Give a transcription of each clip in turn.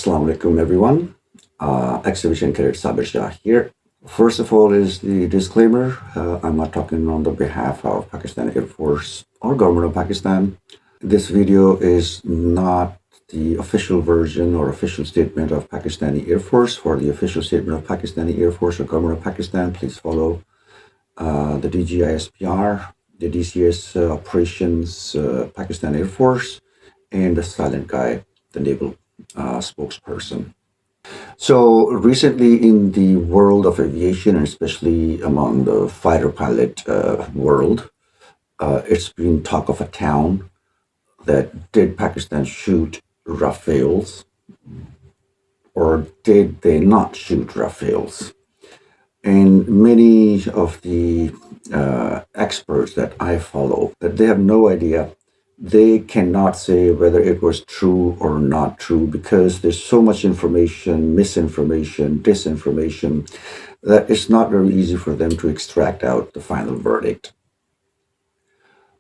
Assalamu alaikum everyone. Exhibition Cadet Sabir Shah here. First of all is the disclaimer. I'm not talking on the behalf of Pakistan Air Force or government of Pakistan. This video is not the official version or official statement of Pakistani Air Force. For the official statement of Pakistani Air Force or government of Pakistan, please follow the DGISPR, the DCS Operations Pakistan Air Force, and the silent guy, the naval spokesperson. So recently in the world of aviation, and especially among the fighter pilot world, it's been talk of a town that did Pakistan shoot Rafales or did they not shoot Rafales? And many of the experts that I follow, that they have no idea. They cannot say whether it was true or not true because there's so much information, misinformation, disinformation, that it's not very easy for them to extract out the final verdict.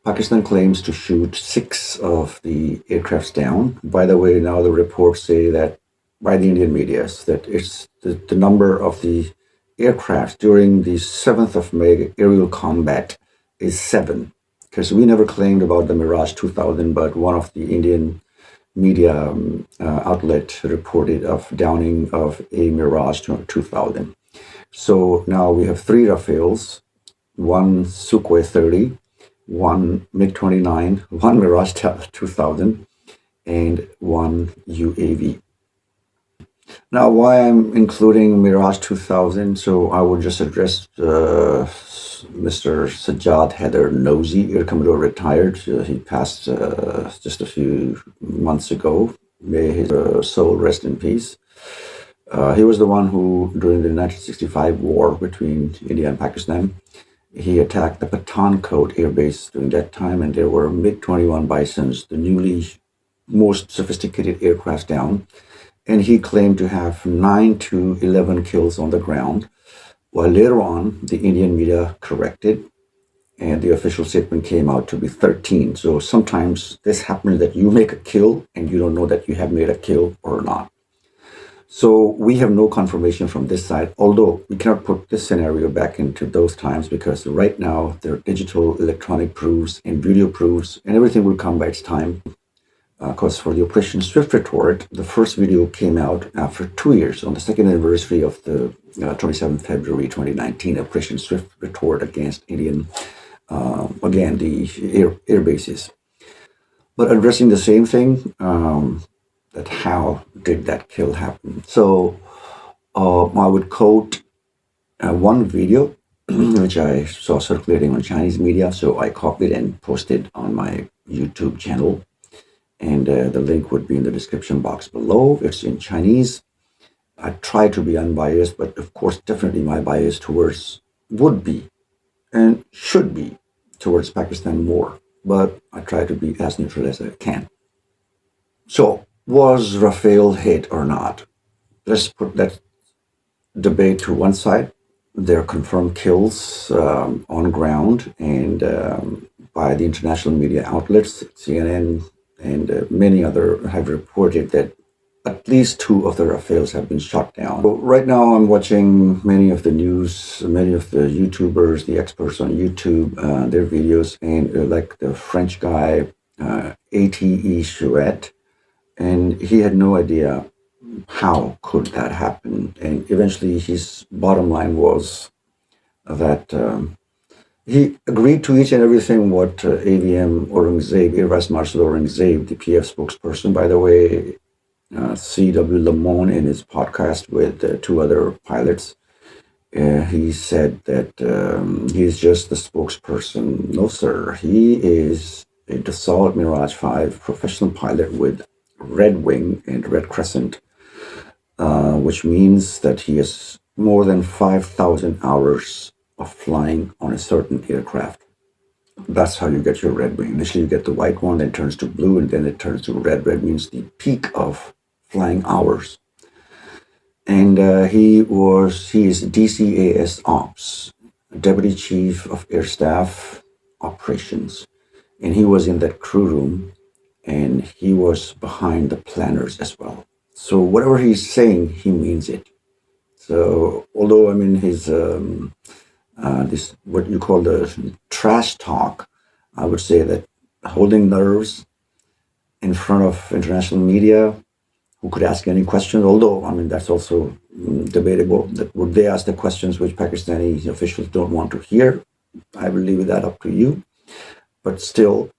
Pakistan claims to shoot 6 of the aircrafts down. By the way, now the reports say that by the Indian media that it's the number of the aircraft during the 7th of May aerial combat is 7. Because we never claimed about the Mirage 2000, but one of the Indian media outlet reported of downing of a Mirage 2000. So now we have 3 Rafales, 1 Sukhoi 30, 1 MiG-29, 1 Mirage 2000, and 1 UAV. Now, why I'm including Mirage 2000, so I will just address Mr. Sajjad Haider Nosy, Air Commodore retired. He passed just a few months ago. May his soul rest in peace. He was the one who, during the 1965 war between India and Pakistan, he attacked the Pathankot air base during that time, and there were MiG-21 Bisons, the newly most sophisticated aircraft down. And he claimed to have 9 to 11 kills on the ground, while later on the Indian media corrected and the official statement came out to be 13. So sometimes this happens that you make a kill and you don't know that you have made a kill or not. So we have no confirmation from this side, although we cannot put this scenario back into those times because right now there are digital electronic proofs and video proofs and everything will come by its time. Because for the Operation Swift Retort, the first video came out after 2 years on the second anniversary of the 27th February 2019 Operation Swift Retort against Indian, again, the air bases. But addressing the same thing, that how did that kill happen? So I would quote one video which I saw circulating on Chinese media, so I copied and posted on my YouTube channel. And the link would be in the description box below. It's in Chinese. I try to be unbiased, but of course, definitely my bias would be and should be towards Pakistan more. But I try to be as neutral as I can. So, was Rafale hit or not? Let's put that debate to one side. There are confirmed kills on ground and by the international media outlets, CNN, and many other have reported that at least 2 of the Rafales have been shot down. So right now I'm watching many of the news, many of the YouTubers, the experts on YouTube, their videos, and like the French guy, ATE Chouette, and he had no idea how could that happen. And eventually his bottom line was that he agreed to each and everything what AVM Aurangzeb, Air Vice Marshal Aurangzeb, the PAF spokesperson, by the way, C.W. Lamont in his podcast with 2 other pilots, he said that he's just the spokesperson. No, sir. He is a Dassault Mirage 5 professional pilot with Red Wing and Red Crescent, which means that he has more than 5,000 hours of flying on a certain aircraft. That's how you get your red wing. Initially you get the white one, then it turns to blue, and then it turns to red. Red means the peak of flying hours. And he is DCAS Ops, Deputy Chief of Air Staff Operations. And he was in that crew room, and he was behind the planners as well. So whatever he's saying, he means it. So although I mean his this what you call the trash talk, I would say that holding nerves in front of international media who could ask any questions. Although I mean that's also debatable. That would they ask the questions which Pakistani officials don't want to hear? I will leave that up to you. But still,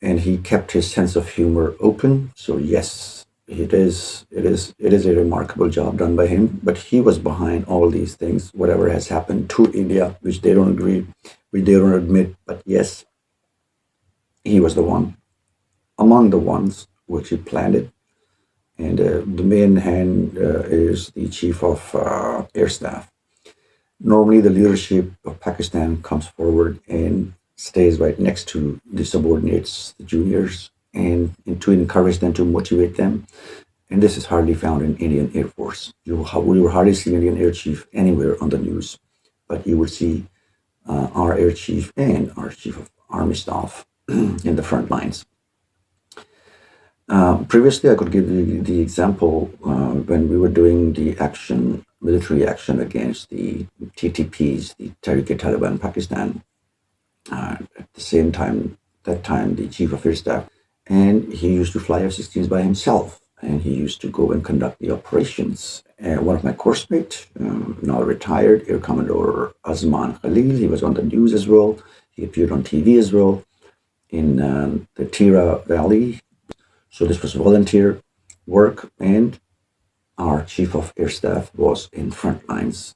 and he kept his sense of humor open. So yes, it is a remarkable job done by him. But he was behind all these things, whatever has happened to India, which they don't agree, which they don't admit. But yes, he was the one among the ones which he planned it. And the main hand is the chief of air staff. Normally, the leadership of Pakistan comes forward and stays right next to the subordinates, the juniors, and to encourage them, to motivate them. And this is hardly found in Indian Air Force. You will hardly see Indian Air Chief anywhere on the news, but you will see our Air Chief and our Chief of Army Staff in the front lines. Previously, I could give you the example when we were doing the military action against the TTPs, the Tehrik-e-Taliban Pakistan. At the same time, that time, the chief of air staff, and he used to fly F-16s by himself, and he used to go and conduct the operations. One of my course mates, now retired, Air Commodore Azman Khalil, he was on the news as well. He appeared on TV as well in the Tira Valley. So this was volunteer work, and our chief of air staff was in front lines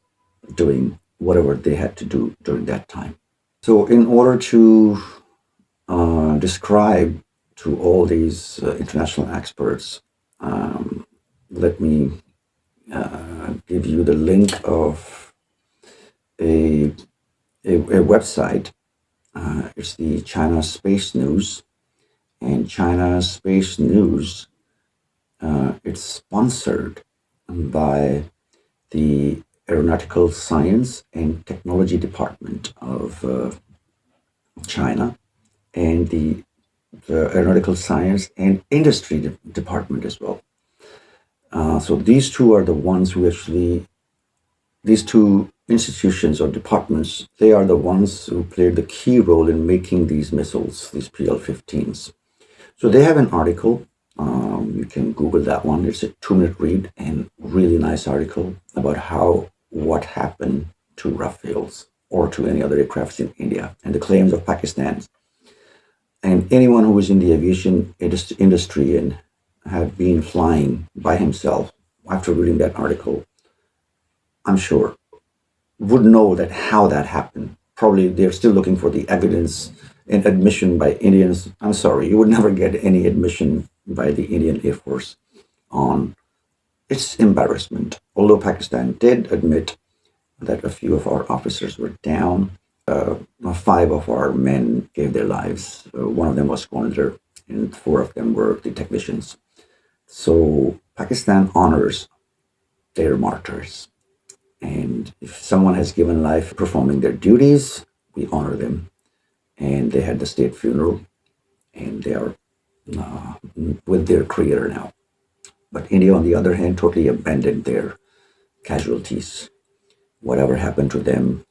doing whatever they had to do during that time. So in order to describe to all these international experts, let me give you the link of a website. It's the China Space News, and China Space News, it's sponsored by the Aeronautical Science and Technology Department of China, and the Aeronautical Science and Industry Department as well. So these two are the ones who actually, these two institutions or departments, they are the ones who played the key role in making these missiles, these PL-15s. So they have an article. You can Google that one. It's a 2-minute read and really nice article about what happened to Rafales or to any other aircrafts in India and the claims of Pakistan. And anyone who is in the aviation industry and had been flying by himself after reading that article, I'm sure, would know that how that happened. Probably they're still looking for the evidence and admission by Indians. I'm sorry, you would never get any admission by the Indian Air Force on its embarrassment. Although Pakistan did admit that a few of our officers were down, 5 of our men gave their lives. One of them was commander, and 4 of them were the technicians. So Pakistan honors their martyrs. And if someone has given life performing their duties, we honor them. And they had the state funeral, and they are with their creator now. But India, on the other hand, totally abandoned their casualties. Whatever happened to them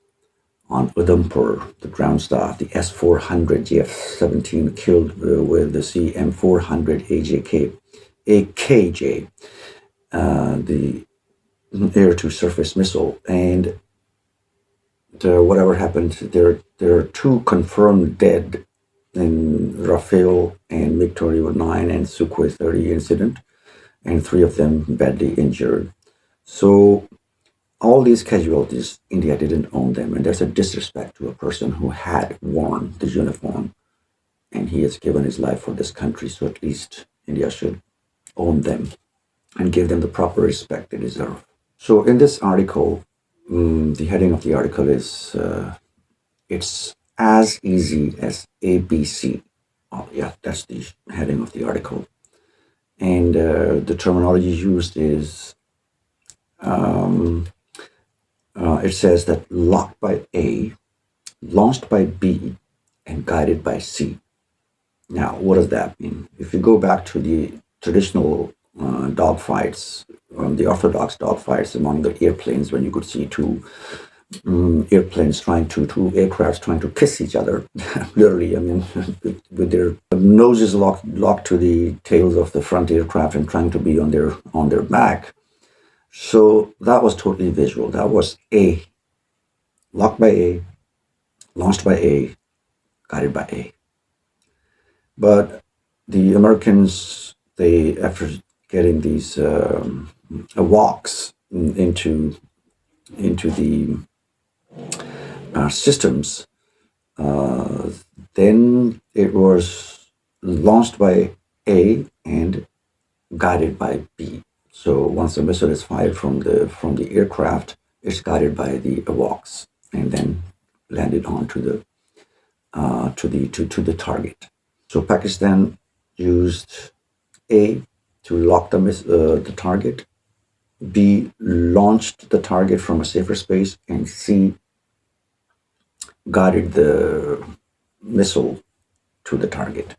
on Udhampur, the ground staff, the S-400 GF-17 killed with the CM-400 AKJ, the air-to-surface missile, and whatever happened, there are 2 confirmed dead in Rafale and MiG-29 and Sukhoi 30 incident, and 3 of them badly injured. So all these casualties, India didn't own them, and there's a disrespect to a person who had worn the uniform, and he has given his life for this country, so at least India should own them and give them the proper respect they deserve. So in this article, the heading of the article is, it's as easy as ABC. Oh, yeah, that's the heading of the article. And the terminology used is, it says that locked by A, launched by B, and guided by C. Now, what does that mean? If you go back to the traditional dogfights, the orthodox dogfights among the airplanes, when you could see two airplanes two aircrafts trying to kiss each other, literally. I mean, with their noses locked to the tails of the front aircraft and trying to be on their back. So that was totally visual. That was A, locked by A, launched by A, guided by A. But the Americans, after getting these walks into the systems, then it was launched by A and guided by B. So once the missile is fired from the aircraft, it's guided by the AWACS and then landed onto the target. So Pakistan used A to lock the target, B launched the target from a safer space, and C guided the missile to the target.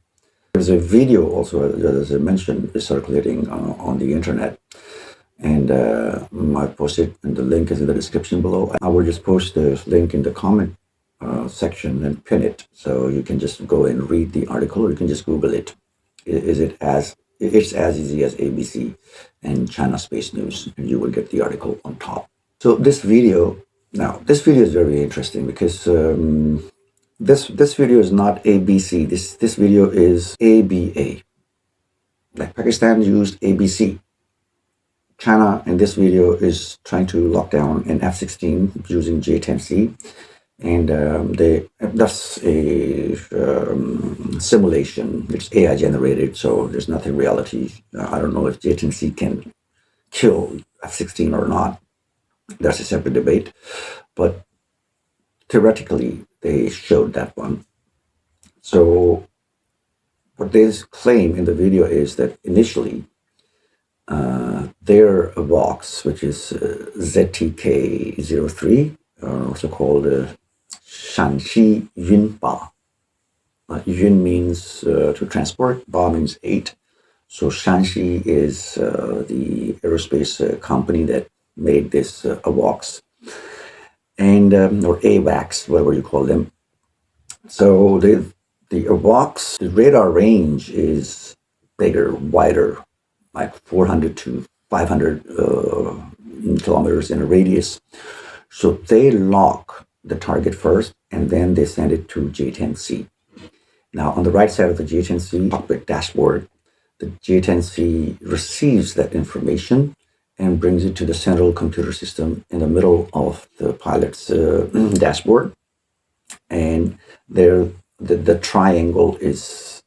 There's a video also, as I mentioned, is circulating on the internet, and I posted, and the link is in the description below. I will just post the link in the comment section and pin it, so you can just go and read the article, or you can just Google it. It's as easy as ABC and China Space News, and you will get the article on top. So this video is very interesting because this video is not ABC. This video is ABA. Like Pakistan used ABC. China in this video is trying to lock down an F-16 using J-10C, and that's a simulation. It's AI generated, so there's nothing reality. I don't know if J-10C can kill F-16 or not. That's a separate debate, but theoretically they showed that one. So what they claim in the video is that initially their box, which is ZTK-03, also called Shanxi Yunba. Yun means to transport, Ba means 8. So Shanxi is the aerospace company that made this AWACS, and or AWACS, whatever you call them. So the AWACS, the radar range is bigger, wider, like 400 to 500 kilometers in a radius. So they lock the target first, and then they send it to J-10C. Now, on the right side of the J-10C cockpit dashboard, the J-10C receives that information and brings it to the central computer system in the middle of the pilot's dashboard. And there, the triangle is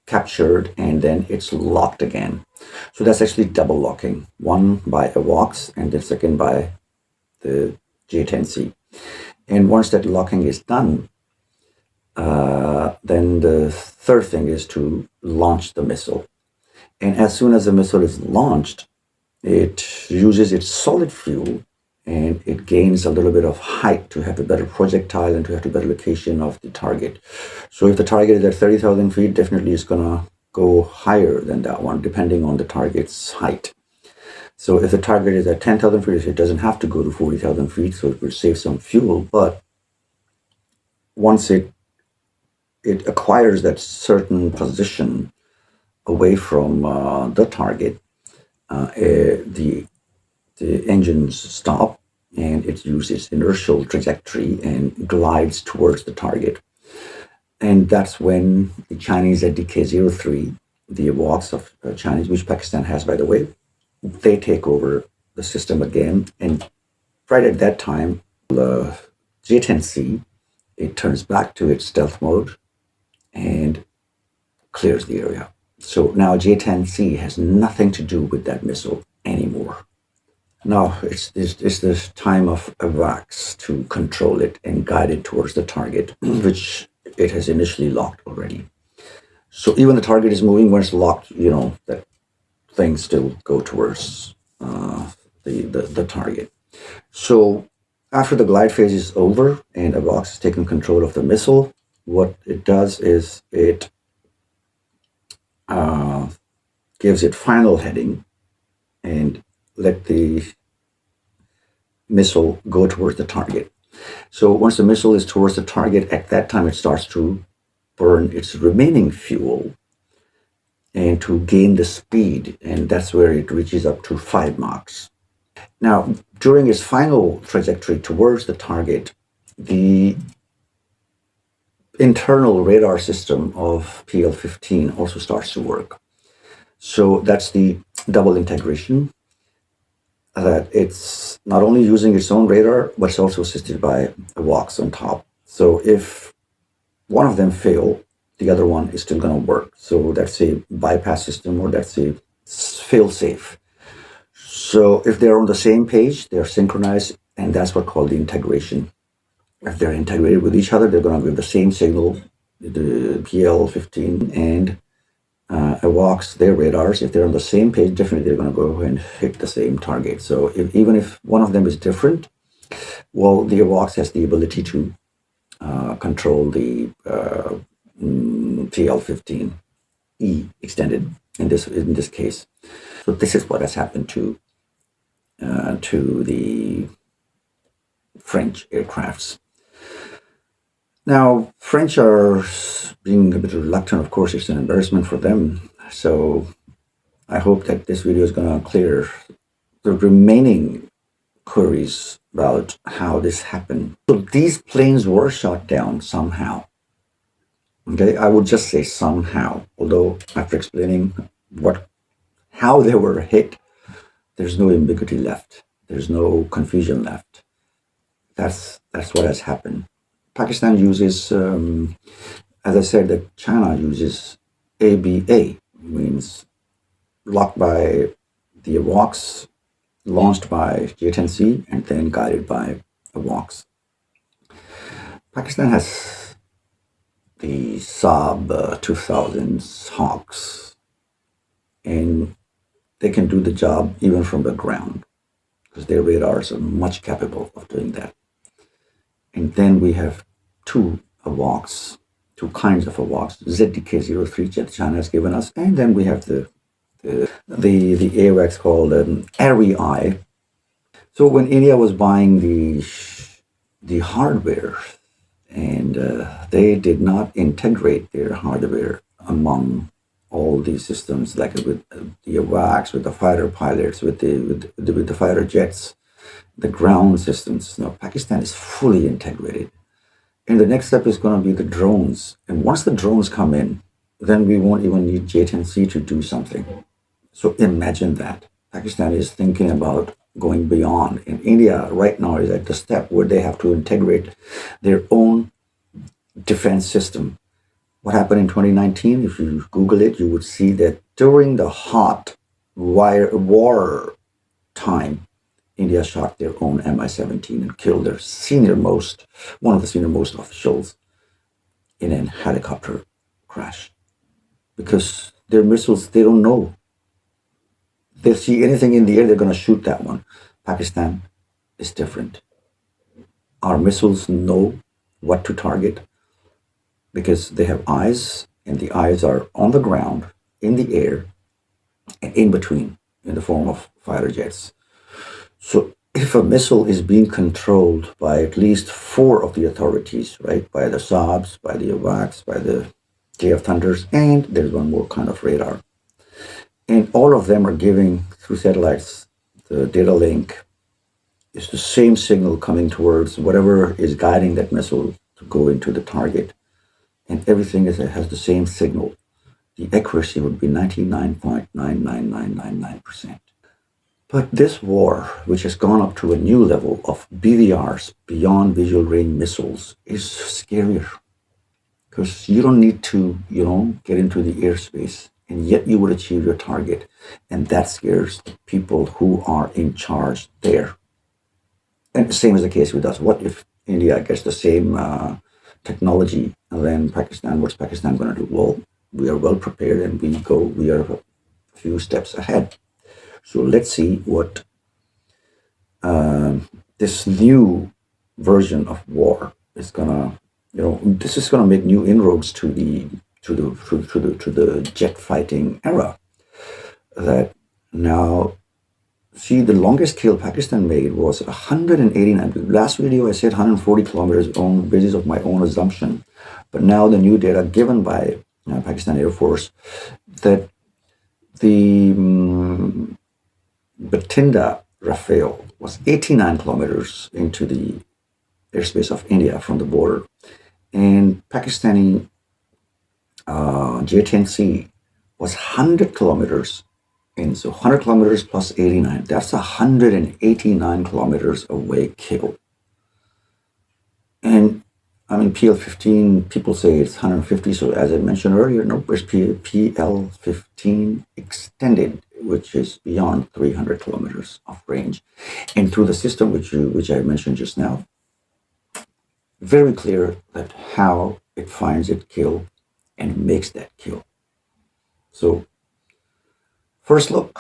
captured, and then it's locked again. So that's actually double locking, one by AWACS and the second by the J-10C. And once that locking is done, then the third thing is to launch the missile. And as soon as the missile is launched, it uses its solid fuel, and it gains a little bit of height to have a better projectile and to have a better location of the target. So if the target is at 30,000 feet, definitely it's going to go higher than that one, depending on the target's height. So if the target is at 10,000 feet, it doesn't have to go to 40,000 feet, so it will save some fuel. But once it acquires that certain position away from the target, the engines stop, and it uses inertial trajectory and glides towards the target. And that's when the Chinese at DK-03, the AWACS of Chinese, which Pakistan has, by the way, they take over the system again. And right at that time, the J-10C, it turns back to its stealth mode and clears the area. So now J-10C has nothing to do with that missile anymore. Now it's this time of AWACS to control it and guide it towards the target, which it has initially locked already. So even the target is moving, when it's locked, that things still go towards the target. So after the glide phase is over and AWACS has taken control of the missile, what it does is it gives it final heading and let the missile go towards the target. So once the missile is towards the target, at that time it starts to burn its remaining fuel and to gain the speed, and that's where it reaches up to 5 Machs. Now, during its final trajectory towards the target, the internal radar system of PL-15 also starts to work. So that's the double integration, that it's not only using its own radar, but it's also assisted by AWACS on top. So if one of them fail, the other one is still going to work. So that's a bypass system, or that's a fail-safe. So if they're on the same page, they're synchronized, and that's what's called the integration. If they're integrated with each other, they're going to give the same signal, the PL-15 and AWACS, their radars. If they're on the same page, definitely they're going to go and hit the same target. So even if one of them is different, well, the AWACS has the ability to control the PL-15E extended in this case. So this is what has happened to the French aircrafts. Now, French are being a bit reluctant. Of course, it's an embarrassment for them. So I hope that this video is going to clear the remaining queries about how this happened. So these planes were shot down somehow. Okay, I would just say somehow, although after explaining how they were hit, there's no ambiguity left. There's no confusion left. That's what has happened. Pakistan uses, as I said, that China uses ABA, means locked by the AWACS, launched by J-10C, and then guided by AWACS. Pakistan has the Saab 2000s Hawks, and they can do the job even from the ground because their radars are much capable of doing that. And then we have two kinds of AWACS, ZDK-03 that China has given us, and then we have the AWACS called ARI. So when India was buying the hardware, and they did not integrate their hardware among all these systems, like with the AWACS, with the fighter pilots, with the fighter jets, the ground systems. Now, Pakistan is fully integrated. And the next step is going to be the drones. And once the drones come in, then we won't even need J-10C to do something. So imagine that. Pakistan is thinking about going beyond. And India right now is at the step where they have to integrate their own defense system. What happened in 2019, if you Google it, you would see that during the hot war time, India shot their own Mi-17 and killed one of the senior-most officials in a helicopter crash. Because their missiles, they don't know. They see anything in the air, they're going to shoot that one. Pakistan is different. Our missiles know what to target because they have eyes, and the eyes are on the ground, in the air, and in between, in the form of fighter jets. So if a missile is being controlled by at least 4 of the authorities, right, by the Saabs, by the AWACS, by the KF Thunders, and there's one more kind of radar, and all of them are giving, through satellites, the data link is the same signal coming towards whatever is guiding that missile to go into the target, and everything has the same signal, the accuracy would be 99.99999%. But this war, which has gone up to a new level of BVRs, beyond visual range missiles, is scarier. Because you don't need to, get into the airspace, and yet you would achieve your target. And that scares the people who are in charge there. And the same is the case with us. What if India gets the same technology, and then Pakistan, what's Pakistan going to do? Well, we are well prepared, and we are a few steps ahead. So let's see what this new version of war is gonna, this is gonna make new inroads to the jet fighting era. that now, see, the longest kill Pakistan made was 189. Last video I said 140 kilometers on basis of my own assumption. But now the new data given by Pakistan Air Force that the Batinda Rafale was 89 kilometers into the airspace of India from the border. And Pakistani J-10C was 100 kilometers in. So 100 kilometers plus 89, that's 189 kilometers away kill. And I mean, PL-15, people say it's 150. So as I mentioned earlier, no, there's PL-15 extended, which is beyond 300 kilometers of range. And through the system, which I mentioned just now, very clear that how it finds it kill and makes that kill. So first look,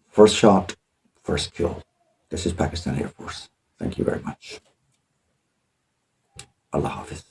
first shot, first kill. This is Pakistan Air Force. Thank you very much. Allah Hafiz.